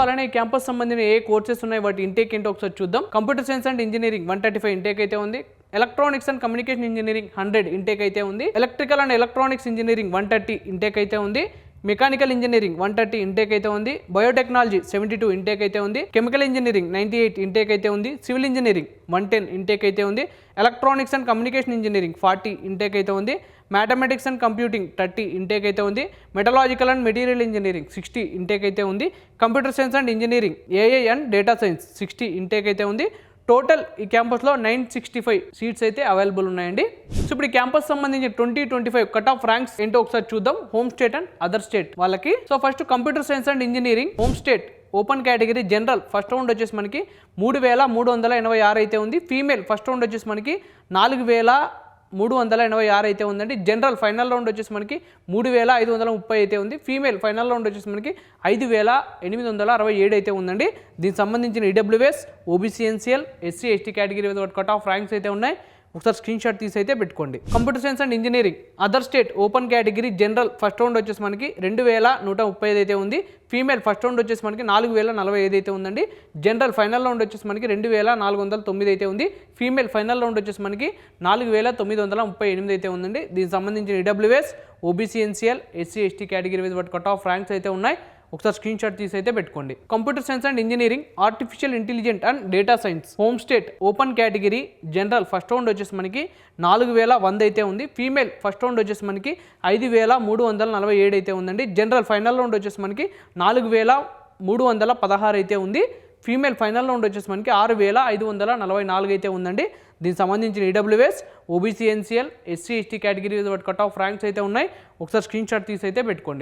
అలానే ఈ క్యాంపస్ సంబంధించిన ఏ కోర్సెస్ ఉన్నాయి, వాటి ఇంటేక్ ఏంటో ఒకసారి చూద్దాం. Computer science and engineering 135 intake అయితే ఉంది. Electronics and communication engineering 100 intake అయితే ఉంది. Electrical and electronics engineering 130 intake అయితే ఉంది. మెకానికల్ ఇంజనీరింగ్ 130 ఇంటేక్ అయితే ఉంది. బయోటెక్నాలజీ 72 ఇంటేక్ అయితే ఉంది. కెమికల్ ఇంజనీరింగ్ 98 ఇంటేక్ అయితే ఉంది. సివిల్ ఇంజనీరింగ్ 110 ఇంటేక్ అయితే ఉంది. Electronics and communication engineering 40 intake అయితే ఉంది. మ్యాథమెటిక్స్ అండ్ కంప్యూటింగ్ 30 ఇంటేక్ అయితే ఉంది. మెటలాజికల్ అండ్ మెటీరియల్ ఇంజనీరింగ్ 60 ఇంటేక్ అయితే ఉంది. Computer science and engineering AI and data science 60 intake అయితే ఉంది. టోటల్ ఈ క్యాంపస్లో 965 సీట్స్ అయితే అవైలబుల్ ఉన్నాయండి. సో ఇప్పుడు ఈ క్యాంపస్ సంబంధించి 2025 కట్ ఆఫ్ ర్యాంక్స్ ఏంటో ఒకసారి చూద్దాం. Home state and other state వాళ్ళకి. So first computer science and engineering home state open category general first round వచ్చేసి మనకి 3386 అయితే ఉంది. ఫీమేల్ ఫస్ట్ రౌండ్ వచ్చేసి మనకి 4386 అయితే ఉందండి. జనరల్ ఫైనల్ రౌండ్ వచ్చేసి మనకి 3530 అయితే ఉంది. ఫీమేల్ ఫైనల్ రౌండ్ వచ్చేసి మనకి 5867 అయితే ఉందండి. దీనికి సంబంధించిన EWS, OBC, NCL, SC, ST category cut off ranks అయితే ఉన్నాయి. ఒకసారి స్క్రీన్ షాట్ తీసి అయితే పెట్టుకోండి. Computer science and engineering other state open category general first round వచ్చేసి మనకి 2135 అయితే ఉంది. ఫీమేల్ ఫస్ట్ రౌండ్ వచ్చేసి మనకి 4045 అయితే ఉందండి. జనరల్ ఫైనల్ రౌండ్ వచ్చేసి మనకి 2409 అయితే ఉంది. ఫీమేల్ ఫైనల్ రౌండ్ వచ్చేసి మనకి 4938 అయితే ఉందండి. దీనికి సంబంధించిన EWS, OBC, NCL, SC, ST category cut off ranks అయితే ఉన్నాయి. ఒకసారి స్క్రీన్ షాట్ తీసి అయితే పెట్టుకోండి. Computer science and engineering artificial intelligent and data science home state open category general first round వచ్చేసి మనకి 4100 అయితే ఉంది. ఫీమేల్ ఫస్ట్ రౌండ్ వచ్చేసి మనకి 5347 అయితే ఉందండి. జనరల్ ఫైనల్ రౌండ్ వచ్చేసి మనకి 4316 అయితే ఉంది. ఫీమేల్ ఫైనల్ రౌండ్ వచ్చేసి మనకి 6544 అయితే ఉందండి. దీనికి సంబంధించిన EWS, OBC, NCL, SC, ST category cut off ranks అయితే ఉన్నాయి. ఒకసారి స్క్రీన్ షాట్ తీసి అయితే పెట్టుకోండి.